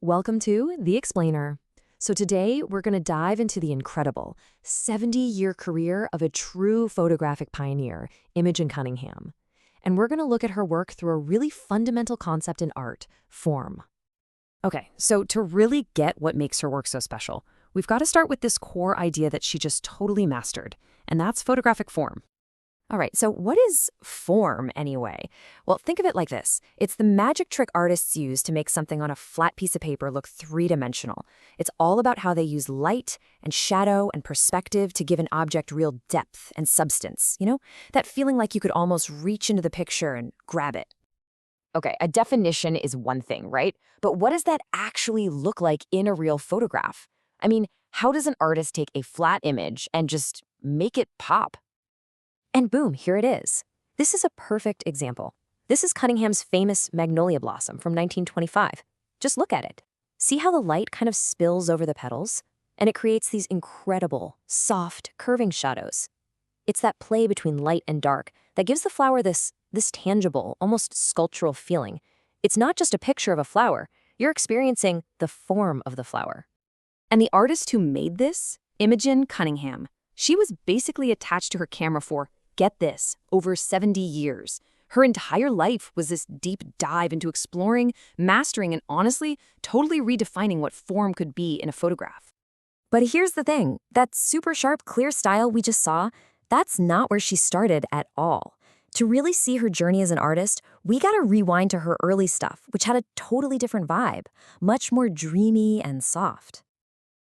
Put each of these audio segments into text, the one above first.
Welcome to The Explainer. So today we're going to dive into the incredible 70-year career of a true photographic pioneer, Imogen Cunningham. And we're going to look at her work through a really fundamental concept in art, form. Okay, so to really get what makes her work so special, we've got to start with this core idea that she just totally mastered, and that's photographic form. All right, so what is form anyway? Well, think of it like this. It's the magic trick artists use to make something on a flat piece of paper look three-dimensional. It's all about how they use light and shadow and perspective to give an object real depth and substance, That feeling like you could almost reach into the picture and grab it. Okay, a definition is one thing, right? But what does that actually look like in a real photograph? I mean, how does an artist take a flat image and just make it pop? And boom, here it is. This is a perfect example. This is Cunningham's famous magnolia blossom from 1925. Just look at it. See how the light kind of spills over the petals? And it creates these incredible, soft, curving shadows. It's that play between light and dark that gives the flower this tangible, almost sculptural feeling. It's not just a picture of a flower. You're experiencing the form of the flower. And the artist who made this, Imogen Cunningham, she was basically attached to her camera for, get this, over 70 years. Her entire life was this deep dive into exploring, mastering, and honestly, totally redefining what form could be in a photograph. But here's the thing, that super sharp, clear style we just saw, that's not where she started at all. To really see her journey as an artist, we gotta rewind to her early stuff, which had a totally different vibe, much more dreamy and soft.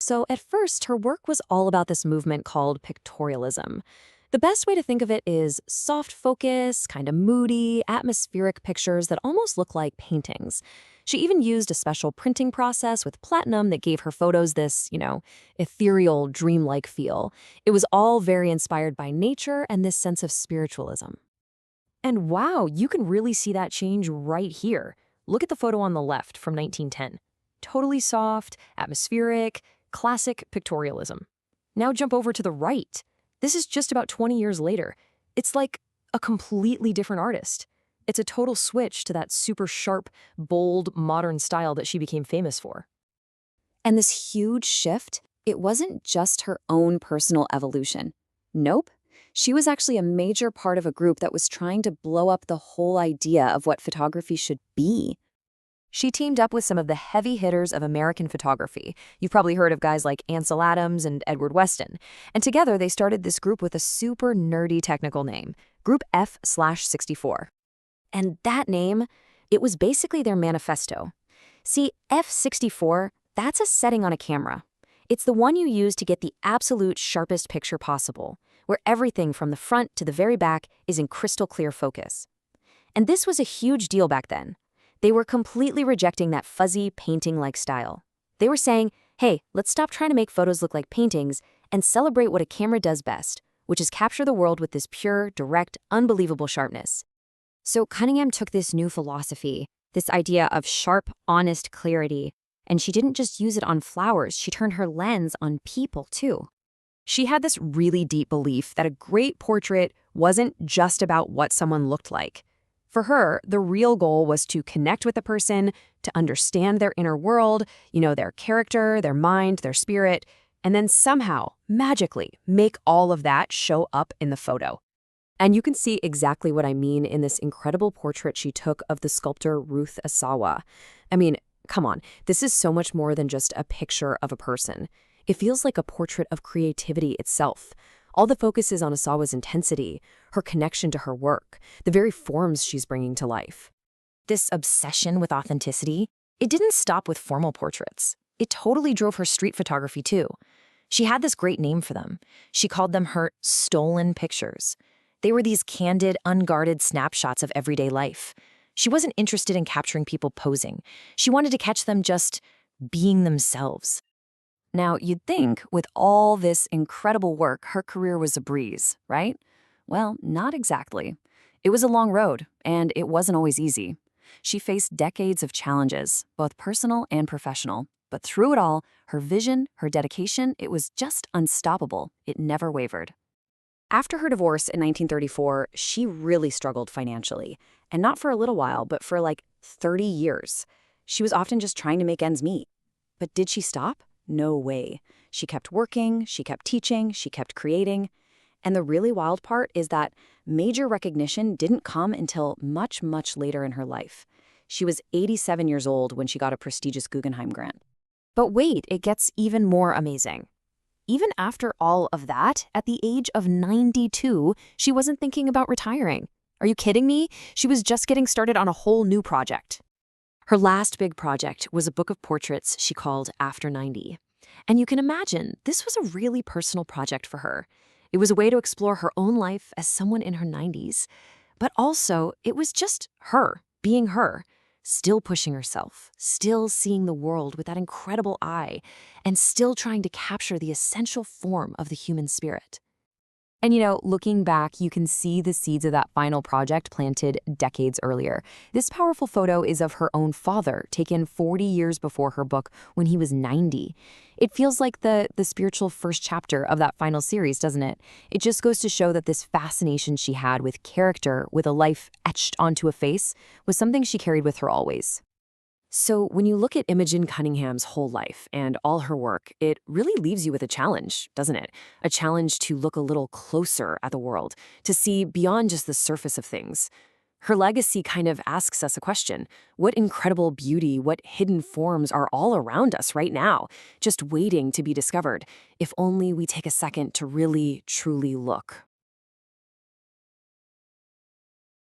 So at first, her work was all about this movement called pictorialism. The best way to think of it is soft focus, kind of moody, atmospheric pictures that almost look like paintings. She even used a special printing process with platinum that gave her photos this, ethereal, dreamlike feel. It was all very inspired by nature and this sense of spiritualism. And wow, you can really see that change right here. Look at the photo on the left from 1910. Totally soft, atmospheric, classic pictorialism. Now jump over to the right. This is just about 20 years later. It's like a completely different artist. It's a total switch to that super sharp, bold, modern style that she became famous for. And this huge shift, it wasn't just her own personal evolution. Nope. She was actually a major part of a group that was trying to blow up the whole idea of what photography should be. She teamed up with some of the heavy hitters of American photography. You've probably heard of guys like Ansel Adams and Edward Weston. And together they started this group with a super nerdy technical name, Group F/64. And that name, it was basically their manifesto. See, F/64, that's a setting on a camera. It's the one you use to get the absolute sharpest picture possible, where everything from the front to the very back is in crystal clear focus. And this was a huge deal back then. They were completely rejecting that fuzzy, painting-like style. They were saying, hey, let's stop trying to make photos look like paintings and celebrate what a camera does best, which is capture the world with this pure, direct, unbelievable sharpness. So Cunningham took this new philosophy, this idea of sharp, honest clarity, and she didn't just use it on flowers, she turned her lens on people too. She had this really deep belief that a great portrait wasn't just about what someone looked like. For her, the real goal was to connect with a person, to understand their inner world, their character, their mind, their spirit, and then somehow, magically, make all of that show up in the photo. And you can see exactly what I mean in this incredible portrait she took of the sculptor Ruth Asawa. I mean, come on, this is so much more than just a picture of a person. It feels like a portrait of creativity itself. All the focus is on Asawa's intensity, her connection to her work, the very forms she's bringing to life. This obsession with authenticity, it didn't stop with formal portraits. It totally drove her street photography too. She had this great name for them. She called them her stolen pictures. They were these candid, unguarded snapshots of everyday life. She wasn't interested in capturing people posing. She wanted to catch them just being themselves. Now, you'd think with all this incredible work, her career was a breeze, right? Well, not exactly. It was a long road, and it wasn't always easy. She faced decades of challenges, both personal and professional. But through it all, her vision, her dedication, it was just unstoppable. It never wavered. After her divorce in 1934, she really struggled financially. And not for a little while, but for like 30 years. She was often just trying to make ends meet. But did she stop? No way. She kept working, she kept teaching, she kept creating. And the really wild part is that major recognition didn't come until much, much later in her life. She was 87 years old when she got a prestigious Guggenheim grant. But wait, it gets even more amazing. Even after all of that, at the age of 92, she wasn't thinking about retiring. Are you kidding me? She was just getting started on a whole new project. Her last big project was a book of portraits she called After 90. And you can imagine, this was a really personal project for her. It was a way to explore her own life as someone in her 90s. But also, it was just her, being her, still pushing herself, still seeing the world with that incredible eye, and still trying to capture the essential form of the human spirit. And looking back, you can see the seeds of that final project planted decades earlier. This powerful photo is of her own father, taken 40 years before her book when he was 90. It feels like the spiritual first chapter of that final series, doesn't it? It just goes to show that this fascination she had with character, with a life etched onto a face, was something she carried with her always. So when you look at Imogen Cunningham's whole life and all her work, it really leaves you with a challenge, doesn't it? A challenge to look a little closer at the world, to see beyond just the surface of things. Her legacy kind of asks us a question. What incredible beauty, what hidden forms are all around us right now, just waiting to be discovered, if only we take a second to really, truly look.